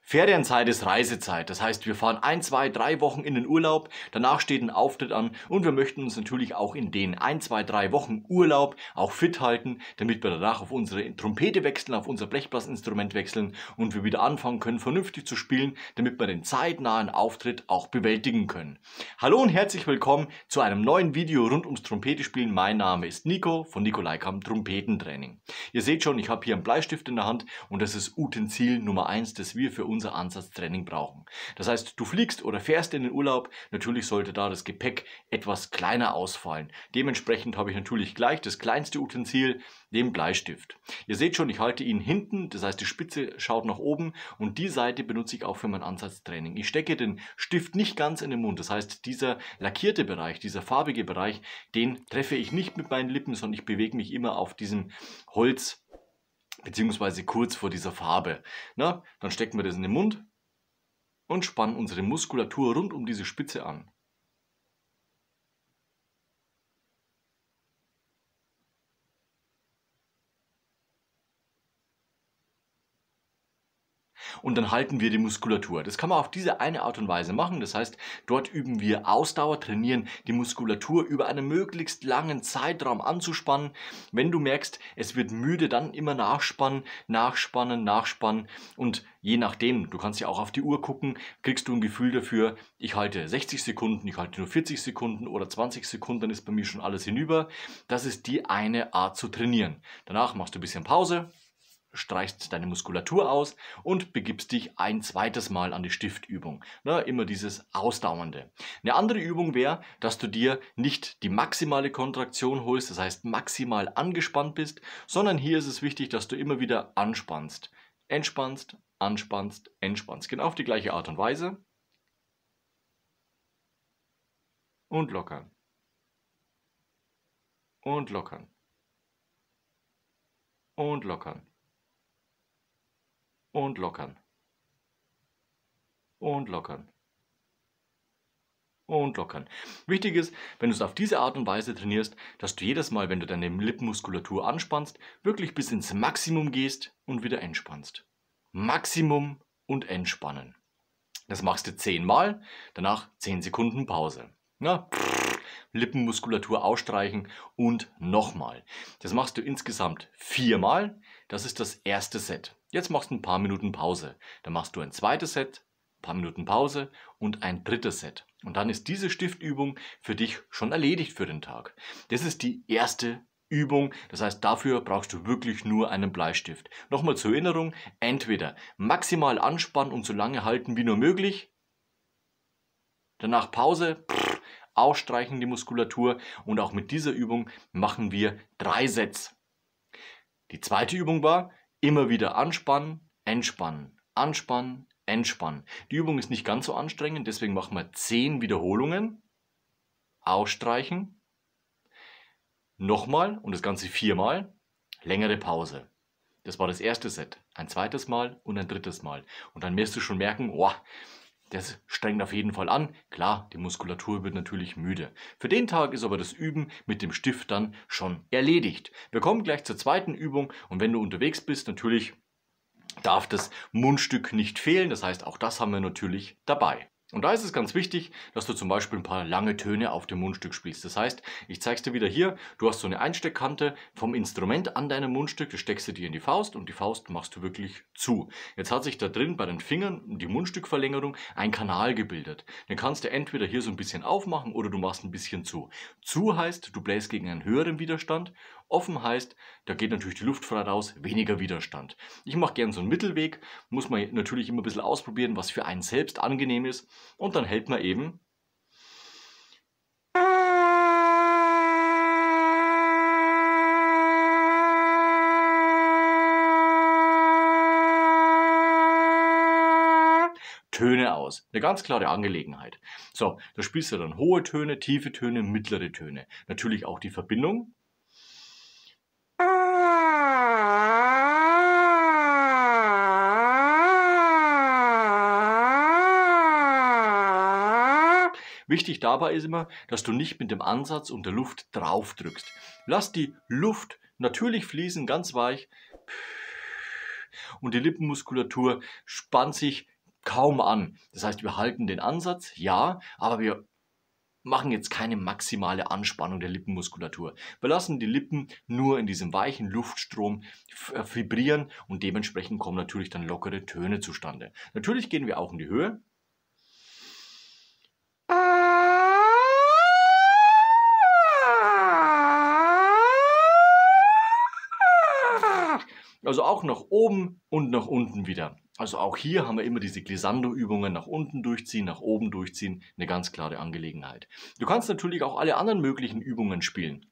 Ferienzeit ist Reisezeit. Das heißt, wir fahren 1, 2, 3 Wochen in den Urlaub. Danach steht ein Auftritt an und wir möchten uns natürlich auch in den 1, 2, 3 Wochen Urlaub auch fit halten, damit wir danach auf unsere Trompete wechseln, auf unser Blechblasinstrument wechseln und wir wieder anfangen können, vernünftig zu spielen, damit wir den zeitnahen Auftritt auch bewältigen können. Hallo und herzlich willkommen zu einem neuen Video rund ums Trompetespielen. Mein Name ist Nico von Nicolai Kamp Trompetentraining. Ihr seht schon, ich habe hier einen Bleistift in der Hand und das ist Utensil Nummer 1, das wir für unser Ansatztraining brauchen. Das heißt, du fliegst oder fährst in den Urlaub, natürlich sollte da das Gepäck etwas kleiner ausfallen. Dementsprechend habe ich natürlich gleich das kleinste Utensil, den Bleistift. Ihr seht schon, ich halte ihn hinten, das heißt die Spitze schaut nach oben und die Seite benutze ich auch für mein Ansatztraining. Ich stecke den Stift nicht ganz in den Mund, das heißt dieser lackierte Bereich, dieser farbige Bereich, den treffe ich nicht mit meinen Lippen, sondern ich bewege mich immer auf diesem Holz beziehungsweise kurz vor dieser Farbe. Na, dann stecken wir das in den Mund und spannen unsere Muskulatur rund um diese Spitze an. Und dann halten wir die Muskulatur. Das kann man auf diese eine Art und Weise machen. Das heißt, dort üben wir Ausdauer, trainieren die Muskulatur über einen möglichst langen Zeitraum anzuspannen. Wenn du merkst, es wird müde, dann immer nachspannen, nachspannen, nachspannen. Und je nachdem, du kannst ja auch auf die Uhr gucken, kriegst du ein Gefühl dafür, ich halte 60 Sekunden, ich halte nur 40 Sekunden oder 20 Sekunden, dann ist bei mir schon alles hinüber. Das ist die eine Art zu trainieren. Danach machst du ein bisschen Pause, streichst deine Muskulatur aus und begibst dich ein zweites Mal an die Stiftübung. Na, immer dieses Ausdauernde. Eine andere Übung wäre, dass du dir nicht die maximale Kontraktion holst, das heißt maximal angespannt bist, sondern hier ist es wichtig, dass du immer wieder anspannst. Entspannst, anspannst, entspannst. Genau auf die gleiche Art und Weise. Und lockern. Und lockern. Und lockern. Und lockern. Und lockern. Und lockern. Wichtig ist, wenn du es auf diese Art und Weise trainierst, dass du jedes Mal, wenn du deine Lippenmuskulatur anspannst, wirklich bis ins Maximum gehst und wieder entspannst. Maximum und entspannen. Das machst du 10 Mal, danach 10 Sekunden Pause. Na, Lippenmuskulatur ausstreichen und nochmal. Das machst du insgesamt 4 Mal. Das ist das erste Set. Jetzt machst du ein paar Minuten Pause. Dann machst du ein zweites Set, ein paar Minuten Pause und ein drittes Set. Und dann ist diese Stiftübung für dich schon erledigt für den Tag. Das ist die erste Übung. Das heißt, dafür brauchst du wirklich nur einen Bleistift. Nochmal zur Erinnerung, entweder maximal anspannen und so lange halten wie nur möglich. Danach Pause, ausstreichen die Muskulatur und auch mit dieser Übung machen wir 3 Sets. Die zweite Übung war, immer wieder anspannen, entspannen, anspannen, entspannen. Die Übung ist nicht ganz so anstrengend, deswegen machen wir 10 Wiederholungen, ausstreichen, nochmal und das Ganze 4 Mal, längere Pause. Das war das erste Set, ein zweites Mal und ein drittes Mal. Und dann wirst du schon merken, oh, das strengt auf jeden Fall an. Klar, die Muskulatur wird natürlich müde. Für den Tag ist aber das Üben mit dem Stift dann schon erledigt. Wir kommen gleich zur zweiten Übung und wenn du unterwegs bist, natürlich darf das Mundstück nicht fehlen. Das heißt, auch das haben wir natürlich dabei. Und da ist es ganz wichtig, dass du zum Beispiel ein paar lange Töne auf dem Mundstück spielst. Das heißt, ich zeige es dir wieder hier, du hast so eine Einsteckkante vom Instrument an deinem Mundstück, das steckst du dir in die Faust und die Faust machst du wirklich zu. Jetzt hat sich da drin bei den Fingern, die Mundstückverlängerung, ein Kanal gebildet. Den kannst du entweder hier so ein bisschen aufmachen oder du machst ein bisschen zu. Zu heißt, du bläst gegen einen höheren Widerstand. Offen heißt, da geht natürlich die Luft frei raus, weniger Widerstand. Ich mache gern so einen Mittelweg, muss man natürlich immer ein bisschen ausprobieren, was für einen selbst angenehm ist. Und dann hält man eben Töne aus. Eine ganz klare Angelegenheit. So, da spielst du dann hohe Töne, tiefe Töne, mittlere Töne. Natürlich auch die Verbindung. Wichtig dabei ist immer, dass du nicht mit dem Ansatz und der Luft drauf drückst. Lass die Luft natürlich fließen, ganz weich. Und die Lippenmuskulatur spannt sich kaum an. Das heißt, wir halten den Ansatz, ja, aber wir machen jetzt keine maximale Anspannung der Lippenmuskulatur. Wir lassen die Lippen nur in diesem weichen Luftstrom vibrieren und dementsprechend kommen natürlich dann lockere Töne zustande. Natürlich gehen wir auch in die Höhe. Also auch nach oben und nach unten wieder. Also auch hier haben wir immer diese Glissando-Übungen, nach unten durchziehen, nach oben durchziehen, eine ganz klare Angelegenheit. Du kannst natürlich auch alle anderen möglichen Übungen spielen.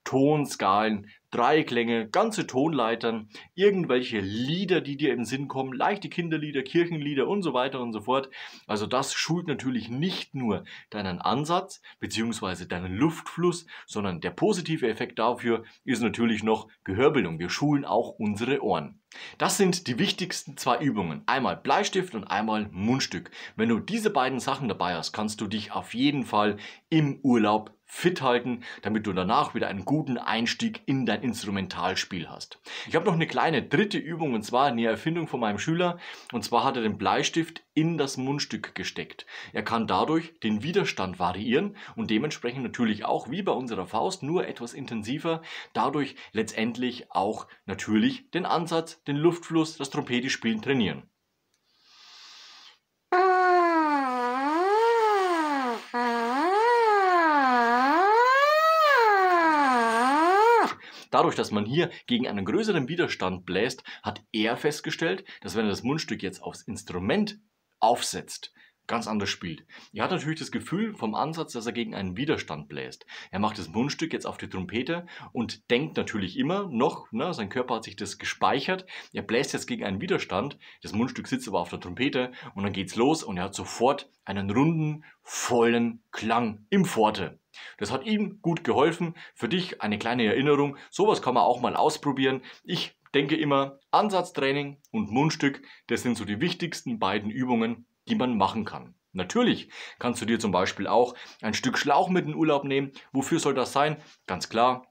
Tonskalen, Dreiklänge, ganze Tonleitern, irgendwelche Lieder, die dir in den Sinn kommen, leichte Kinderlieder, Kirchenlieder und so weiter und so fort. Also das schult natürlich nicht nur deinen Ansatz bzw. deinen Luftfluss, sondern der positive Effekt dafür ist natürlich noch Gehörbildung. Wir schulen auch unsere Ohren. Das sind die wichtigsten zwei Übungen. Einmal Bleistift und einmal Mundstück. Wenn du diese beiden Sachen dabei hast, kannst du dich auf jeden Fall im Urlaub fit halten, damit du danach wieder einen guten Einstieg in dein Instrumentalspiel hast. Ich habe noch eine kleine dritte Übung, und zwar eine Erfindung von meinem Schüler. Und zwar hat er den Bleistift in das Mundstück gesteckt. Er kann dadurch den Widerstand variieren und dementsprechend natürlich auch wie bei unserer Faust nur etwas intensiver, dadurch letztendlich auch natürlich den Ansatz, den Luftfluss, das Trompete-Spielen trainieren. Dadurch, dass man hier gegen einen größeren Widerstand bläst, hat er festgestellt, dass wenn er das Mundstück jetzt aufs Instrument aufsetzt, ganz anders spielt. Er hat natürlich das Gefühl vom Ansatz, dass er gegen einen Widerstand bläst. Er macht das Mundstück jetzt auf die Trompete und denkt natürlich immer noch, sein Körper hat sich das gespeichert, er bläst jetzt gegen einen Widerstand, das Mundstück sitzt aber auf der Trompete und dann geht's los und er hat sofort einen runden, vollen Klang im Forte. Das hat ihm gut geholfen. Für dich eine kleine Erinnerung, sowas kann man auch mal ausprobieren. Ich denke immer, Ansatztraining und Mundstück, das sind so die wichtigsten beiden Übungen, die man machen kann. Natürlich kannst du dir zum Beispiel auch ein Stück Schlauch mit in den Urlaub nehmen. Wofür soll das sein? Ganz klar.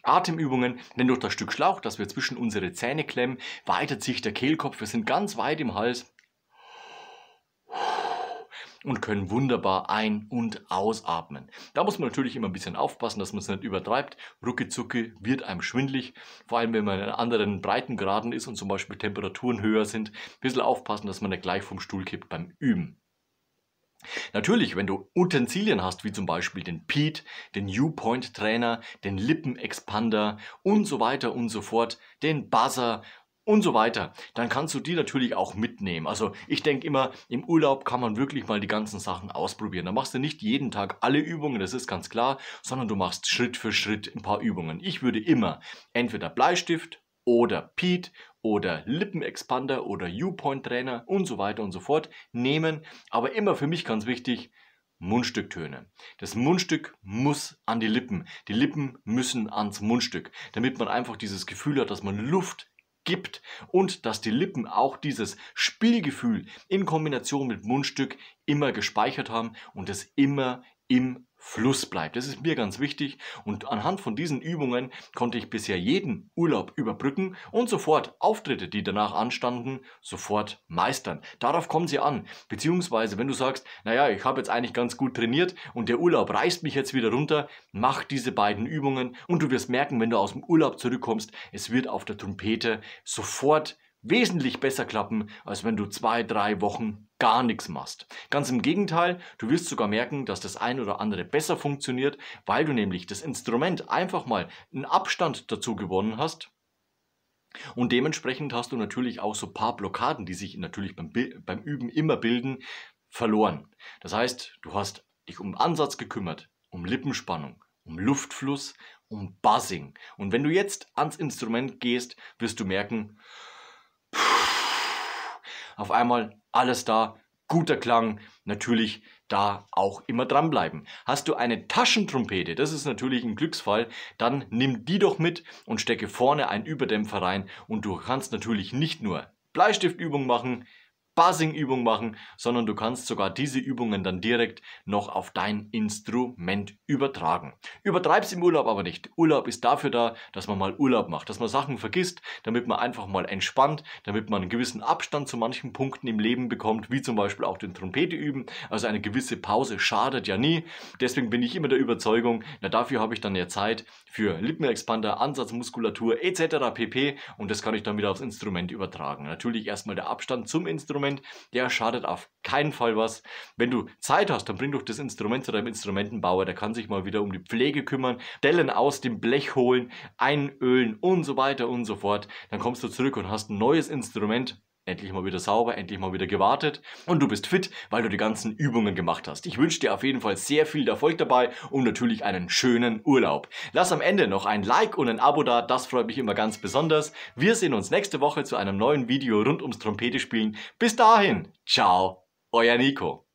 Atemübungen, denn durch das Stück Schlauch, das wir zwischen unsere Zähne klemmen, weitet sich der Kehlkopf. Wir sind ganz weit im Hals und können wunderbar ein- und ausatmen. Da muss man natürlich immer ein bisschen aufpassen, dass man es nicht übertreibt. Rucki-zucki wird einem schwindlig, vor allem wenn man in anderen Breitengraden ist und zum Beispiel Temperaturen höher sind. Ein bisschen aufpassen, dass man nicht gleich vom Stuhl kippt beim Üben. Natürlich, wenn du Utensilien hast, wie zum Beispiel den Pete, den U-Point-Trainer, den Lippenexpander und so weiter und so fort, den Buzzer und so weiter, dann kannst du die natürlich auch mitnehmen. Also ich denke immer, im Urlaub kann man wirklich mal die ganzen Sachen ausprobieren. Da machst du nicht jeden Tag alle Übungen, das ist ganz klar, sondern du machst Schritt für Schritt ein paar Übungen. Ich würde immer entweder Bleistift oder Pete oder Lippenexpander oder U-Point-Trainer und so weiter und so fort nehmen. Aber immer für mich ganz wichtig, Mundstücktöne. Das Mundstück muss an die Lippen. Die Lippen müssen ans Mundstück, damit man einfach dieses Gefühl hat, dass man Luft gibt und dass die Lippen auch dieses Spielgefühl in Kombination mit Mundstück immer gespeichert haben und es immer im Fluss bleibt. Das ist mir ganz wichtig und anhand von diesen Übungen konnte ich bisher jeden Urlaub überbrücken und sofort Auftritte, die danach anstanden, sofort meistern. Darauf kommt sie an. Beziehungsweise, wenn du sagst, naja, ich habe jetzt eigentlich ganz gut trainiert und der Urlaub reißt mich jetzt wieder runter, mach diese beiden Übungen und du wirst merken, wenn du aus dem Urlaub zurückkommst, es wird auf der Trompete sofort wesentlich besser klappen, als wenn du 2, 3 Wochen gar nichts machst. Ganz im Gegenteil, du wirst sogar merken, dass das ein oder andere besser funktioniert, weil du nämlich das Instrument einfach mal einen Abstand dazu gewonnen hast. Und dementsprechend hast du natürlich auch so ein paar Blockaden, die sich natürlich beim Üben immer bilden, verloren. Das heißt, du hast dich um Ansatz gekümmert, um Lippenspannung, um Luftfluss, um Buzzing. Und wenn du jetzt ans Instrument gehst, wirst du merken, auf einmal alles da, guter Klang, natürlich da auch immer dranbleiben. Hast du eine Taschentrompete, das ist natürlich ein Glücksfall, dann nimm die doch mit und stecke vorne einen Überdämpfer rein und du kannst natürlich nicht nur Bleistiftübungen machen, Buzzing-Übung machen, sondern du kannst sogar diese Übungen dann direkt noch auf dein Instrument übertragen. Übertreib's im Urlaub aber nicht. Urlaub ist dafür da, dass man mal Urlaub macht, dass man Sachen vergisst, damit man einfach mal entspannt, damit man einen gewissen Abstand zu manchen Punkten im Leben bekommt, wie zum Beispiel auch den Trompete üben. Also eine gewisse Pause schadet ja nie. Deswegen bin ich immer der Überzeugung, na dafür habe ich dann ja Zeit für Lippenexpander, Ansatzmuskulatur etc. pp. Und das kann ich dann wieder aufs Instrument übertragen. Natürlich erstmal der Abstand zum Instrument, der schadet auf keinen Fall was. Wenn du Zeit hast, dann bring doch das Instrument zu deinem Instrumentenbauer, der kann sich mal wieder um die Pflege kümmern, Dellen aus dem Blech holen, einölen und so weiter und so fort. Dann kommst du zurück und hast ein neues Instrument. Endlich mal wieder sauber, endlich mal wieder gewartet und du bist fit, weil du die ganzen Übungen gemacht hast. Ich wünsche dir auf jeden Fall sehr viel Erfolg dabei und natürlich einen schönen Urlaub. Lass am Ende noch ein Like und ein Abo da, das freut mich immer ganz besonders. Wir sehen uns nächste Woche zu einem neuen Video rund ums Trompete spielen. Bis dahin, ciao, euer Nico.